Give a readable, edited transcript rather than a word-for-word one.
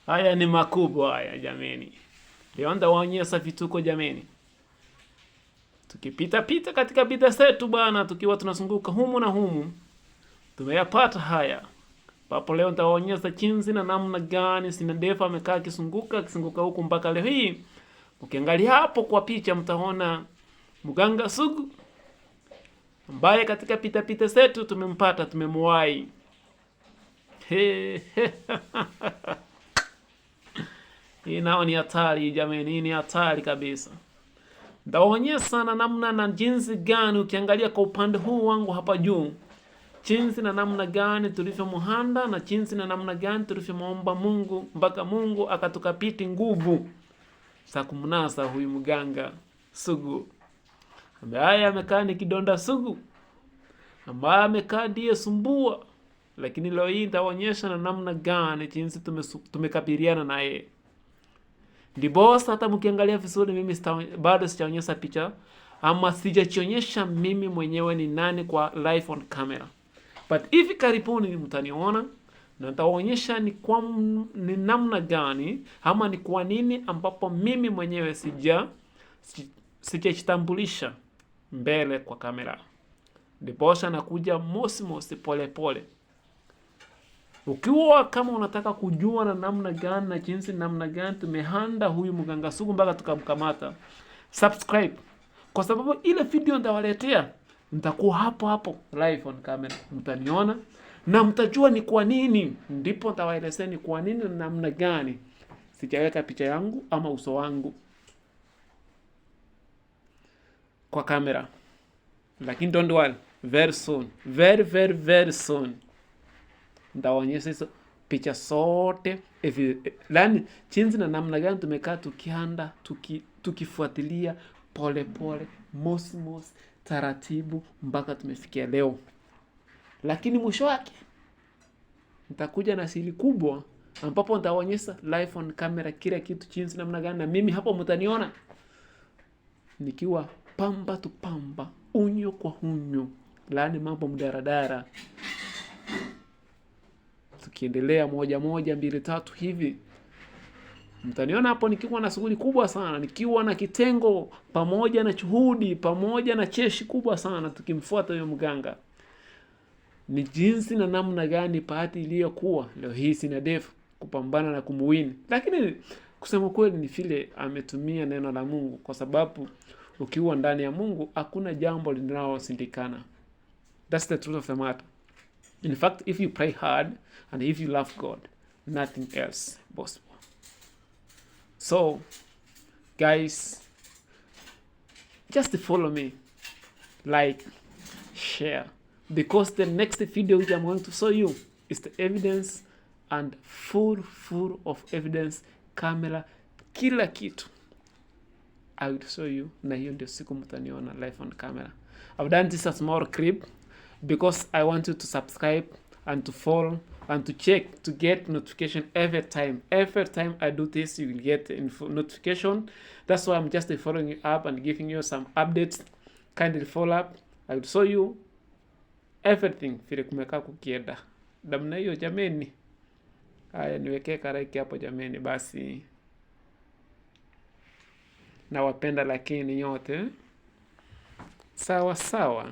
Haya ni makubwa haya jameni. Leo ndawaonyesha vituko jameni. Tukipita pita katika bidhaa zetu bwana, tukiwa tunazunguka humu na humu, tumeyapata haya. Papo leo ndawaonyesha jinsi na namna gani Sinadefa amekaa akisunguka huku mpaka leo hii. Ukiangalia hapo kwa picha mtaona mganga sugu ambaye katika pita zetu tumempata, tumemwahi. Hii nao ni hatari jameni, hii ni hatari kabisa. Ndawaonyesha na namna na jinsi gani ukiangalia kwa upande huu wangu hapa juu, jinsi na namna gani tulivyomuhanda na jinsi na namna gani tulivyomuomba Mungu mpaka Mungu akatukapiti nguvu za kumnasa huyu mganga sugu ambaye amekaa ni kidonda sugu, ambaye amekaa ndiye sumbua. Lakini leo hii nitaonyesha na namna gani jinsi tumekabiliana naye. Ndiposa hata mkiangalia vizuri mimi bado sijaonyesha picha ama sijachionyesha mimi mwenyewe ni nani kwa live on camera. But hivi karibuni mtaniona na nitaonyesha ni namna gani ama ni kwa nini ambapo mimi mwenyewe sijajitambulisha mbele kwa kamera. Ndiposa nakuja mosi pole pole. Ukiwa kama unataka kujua na namna gani na jinsi namna gani tumehanda huyu mganga sugu mpaka tukamkamata, subscribe, kwa sababu ile video ndawaletea nitakuwa hapo live on camera, mtaniona na mtajua ni kwa nini. Ndipo nitawaelezea ni kwa nini na namna gani sijaweka picha yangu ama uso wangu kwa kamera. Lakini don't worry, very soon, very soon ndaonyesha hizo picha sote lani jinsi na namna gani tumekaa tukihanda tukifuatilia pole mosi taratibu mpaka tumefikia leo. Lakini mwisho wake nitakuja na siri kubwa ambapo nitaonyesha live on camera kila kitu jinsi namna gani, na mimi hapo mtaniona nikiwa pamba tu pamba, unyo kwa unyo, lani mambo mdaradara, tukiendelea moja 2 3 hivi. Mtaniona hapo nikiwa na shughuli kubwa sana, nikiwa na kitengo pamoja na juhudi pamoja na cheshi kubwa sana tukimfuata huyo mganga. Ni jinsi na namna gani pahati iliyokuwa leo hii Sinadefa kupambana na kumuwini. Lakini kusema kweli ni vile ametumia neno la Mungu, kwa sababu ukiwa ndani ya Mungu hakuna jambo linalosindikana. That's the truth of the matter. In fact, if you pray hard and if you love God, nothing else possible. So, guys, just follow me, like, share, because the next video which I'm going to show you is the evidence and full of evidence, camera, kila kitu. I will show you, na hiyo ndio siku mtaniona live on camera. I've done this as small clip because I want you to subscribe and to follow and to check to get notification every time. Every time I do this, you will get notification. That's why I'm just following you up and giving you some updates. Kindly follow up. I will show you everything vile kumekaa kukienda. Damna hiyo jameni. Haya, niwekee karaiki hapo jameni basi. Nawapenda lakini nyote sawa.